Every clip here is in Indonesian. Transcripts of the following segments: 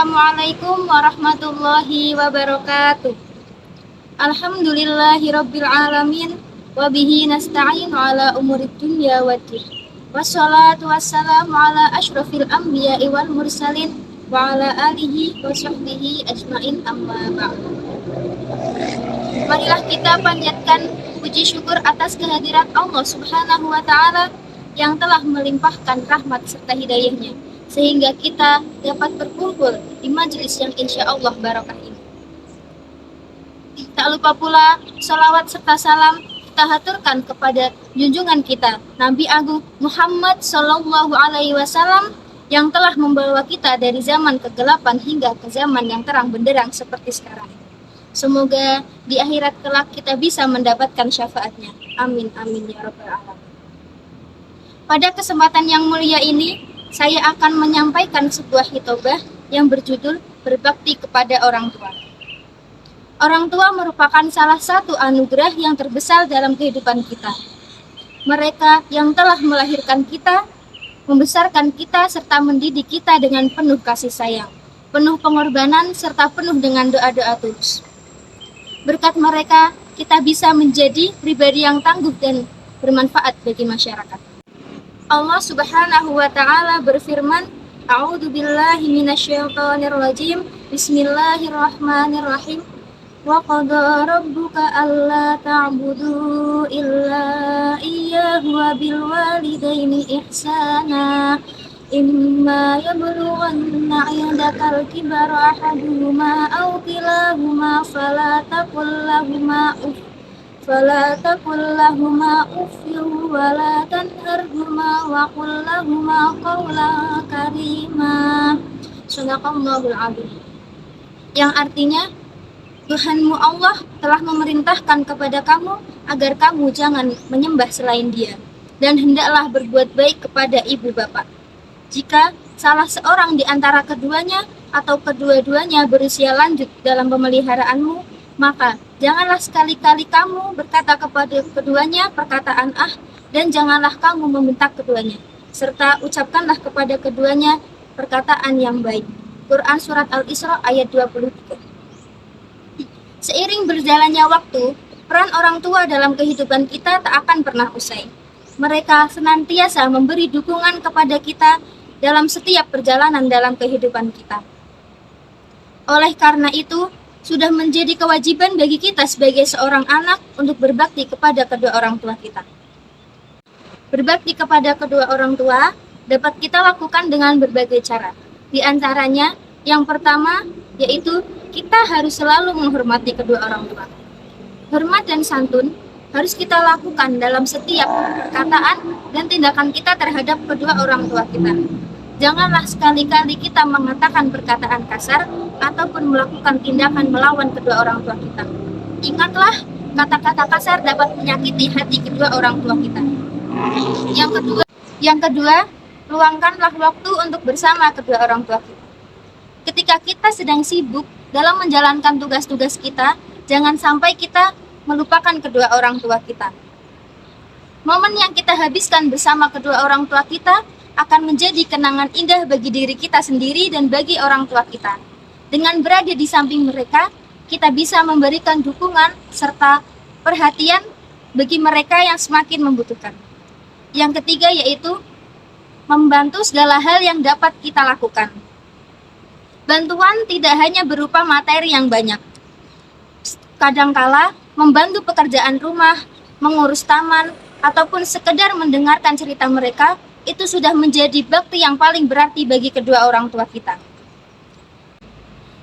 Assalamualaikum warahmatullahi wabarakatuh. Alhamdulillahirabbil alamin wa bihi nasta'in ala umurid dunya waddin. Wassalatu wassalamu ala asyrafil anbiya'i wal mursalin wa ala alihi wa sahbihi ajmain amma ba'du. Marilah kita panjatkan puji syukur atas kehadirat Allah Subhanahu wa taala yang telah melimpahkan rahmat serta hidayahnya sehingga kita dapat berkumpul di majelis yang insya Allah barokah ini. Tak lupa pula salawat serta salam kita haturkan kepada junjungan kita Nabi Agung Muhammad Sallallahu Alaihi Wasallam yang telah membawa kita dari zaman kegelapan hingga ke zaman yang terang benderang seperti sekarang. Semoga di akhirat kelak kita bisa mendapatkan syafaatnya. Amin amin ya rabbal alamin. Pada kesempatan yang mulia ini, saya akan menyampaikan sebuah khitbah yang berjudul berbakti kepada orang tua. Orang tua merupakan salah satu anugerah yang terbesar dalam kehidupan kita. Mereka yang telah melahirkan kita, membesarkan kita, serta mendidik kita dengan penuh kasih sayang, penuh pengorbanan, serta penuh dengan doa-doa tulus. Berkat mereka, kita bisa menjadi pribadi yang tangguh dan bermanfaat bagi masyarakat. Allah Subhanahu wa taala berfirman, A'udzu billahi minasyaitonir rajim. Bismillahirrahmanirrahim. Wa qada rabbuka alla ta'budu illa iyyahu wa bil walidaini ihsana. Imma yablughanna 'indakal kibara ahaduhuma aw kilahuma fala taqul lahuma uffin wa la tanharhuma wa qul lahuma qawlan karima. Shadaqallahul adzim. Yang artinya, Tuhanmu Allah telah memerintahkan kepada kamu agar kamu jangan menyembah selain Dia, dan hendaklah berbuat baik kepada ibu bapak. Jika salah seorang di antara keduanya atau kedua-duanya berusia lanjut dalam pemeliharaanmu, maka janganlah sekali-kali kamu berkata kepada keduanya perkataan dan janganlah kamu membentak keduanya, serta ucapkanlah kepada keduanya perkataan yang baik. Quran Surat Al-Isra ayat 23. Seiring berjalannya waktu, peran orang tua dalam kehidupan kita tak akan pernah usai. Mereka senantiasa memberi dukungan kepada kita dalam setiap perjalanan dalam kehidupan kita. Oleh karena itu, sudah menjadi kewajiban bagi kita sebagai seorang anak untuk berbakti kepada kedua orang tua kita. Berbakti kepada kedua orang tua dapat kita lakukan dengan berbagai cara. Di antaranya, yang pertama yaitu kita harus selalu menghormati kedua orang tua. Hormat dan santun harus kita lakukan dalam setiap perkataan dan tindakan kita terhadap kedua orang tua kita. Janganlah sekali-kali kita mengatakan perkataan kasar ataupun melakukan tindakan melawan kedua orang tua kita. Ingatlah, kata-kata kasar dapat menyakiti hati kedua orang tua kita. Yang kedua, luangkanlah waktu untuk bersama kedua orang tua kita. Ketika kita sedang sibuk dalam menjalankan tugas-tugas kita, jangan sampai kita melupakan kedua orang tua kita. Momen yang kita habiskan bersama kedua orang tua kita akan menjadi kenangan indah bagi diri kita sendiri dan bagi orang tua kita. Dengan berada di samping mereka, kita bisa memberikan dukungan serta perhatian bagi mereka yang semakin membutuhkan. Yang ketiga yaitu membantu segala hal yang dapat kita lakukan. Bantuan tidak hanya berupa materi yang banyak. Kadangkala membantu pekerjaan rumah, mengurus taman, ataupun sekedar mendengarkan cerita mereka, itu sudah menjadi bakti yang paling berarti bagi kedua orang tua kita.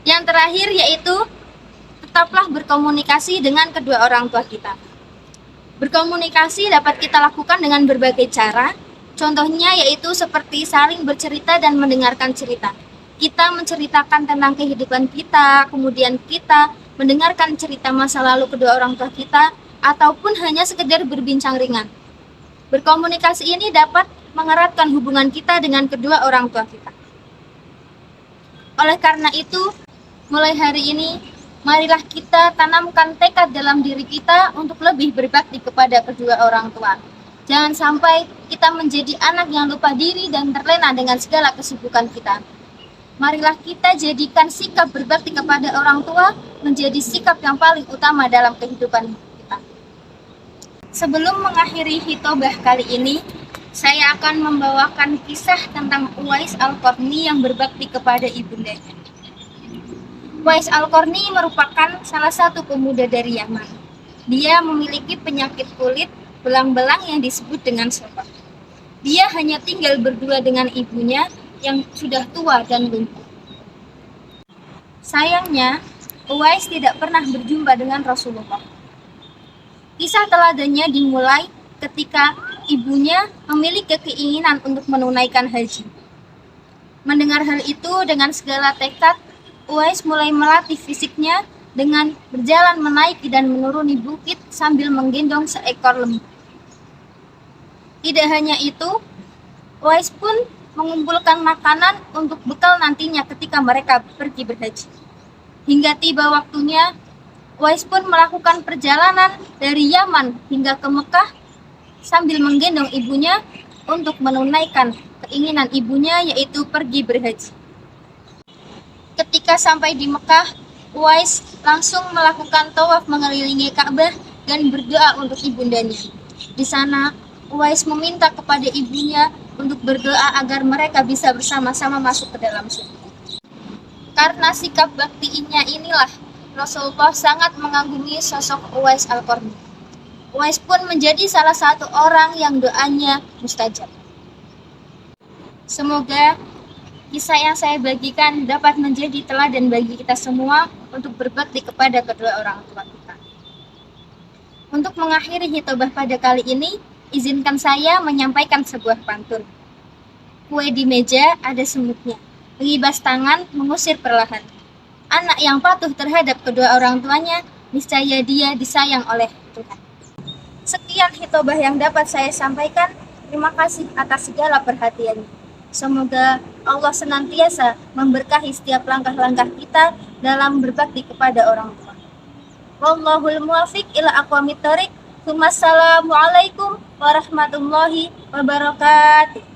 Yang terakhir yaitu tetaplah berkomunikasi dengan kedua orang tua kita. Berkomunikasi dapat kita lakukan dengan berbagai cara, contohnya yaitu seperti saling bercerita dan mendengarkan cerita. Kita menceritakan tentang kehidupan kita, kemudian kita mendengarkan cerita masa lalu kedua orang tua kita, ataupun hanya sekedar berbincang ringan. Berkomunikasi ini dapat mengeratkan hubungan kita dengan kedua orang tua kita. Oleh karena itu, mulai hari ini, marilah kita tanamkan tekad dalam diri kita untuk lebih berbakti kepada kedua orang tua. Jangan sampai kita menjadi anak yang lupa diri dan terlena dengan segala kesibukan kita. Marilah kita jadikan sikap berbakti kepada orang tua menjadi sikap yang paling utama dalam kehidupan kita. Sebelum mengakhiri hitobah kali ini, saya akan membawakan kisah tentang Uwais Al-Qarni yang berbakti kepada ibundanya. Uwais Al-Qarni merupakan salah satu pemuda dari Yaman. Dia memiliki penyakit kulit belang-belang yang disebut dengan sopak. Dia hanya tinggal berdua dengan ibunya yang sudah tua dan lumpuh. Sayangnya, Uwais tidak pernah berjumpa dengan Rasulullah. Kisah teladannya dimulai ketika ibunya memiliki keinginan untuk menunaikan haji. Mendengar hal itu dengan segala tekad, Uwais mulai melatih fisiknya dengan berjalan menaiki dan menuruni bukit sambil menggendong seekor lembu. Tidak hanya itu, Uwais pun mengumpulkan makanan untuk bekal nantinya ketika mereka pergi berhaji. Hingga tiba waktunya, Uwais pun melakukan perjalanan dari Yaman hingga ke Mekah sambil menggendong ibunya untuk menunaikan keinginan ibunya, yaitu pergi berhaji. Ketika sampai di Mekah, Uwais langsung melakukan tawaf mengelilingi Ka'bah dan berdoa untuk ibundanya. Di sana, Uwais meminta kepada ibunya untuk berdoa agar mereka bisa bersama-sama masuk ke dalam surga. Karena sikap baktinya inilah, Rasulullah sangat mengagumi sosok Uwais Al-Qarni. Uwais pun menjadi salah satu orang yang doanya mustajab. Semoga kisah yang saya bagikan dapat menjadi teladan bagi kita semua untuk berbakti kepada kedua orang tua kita. Untuk mengakhiri hitobah pada kali ini, izinkan saya menyampaikan sebuah pantun. Kue di meja ada semutnya, mengibas tangan mengusir perlahan. Anak yang patuh terhadap kedua orang tuanya, niscaya dia disayang oleh Tuhan. Sekian hitobah yang dapat saya sampaikan. Terima kasih atas segala perhatiannya. Semoga Allah senantiasa memberkahi setiap langkah-langkah kita dalam berbakti kepada orang tua. Wallahul muwaffiq ila aqwamit thoriq. Wassalamualaikum warahmatullahi wabarakatuh.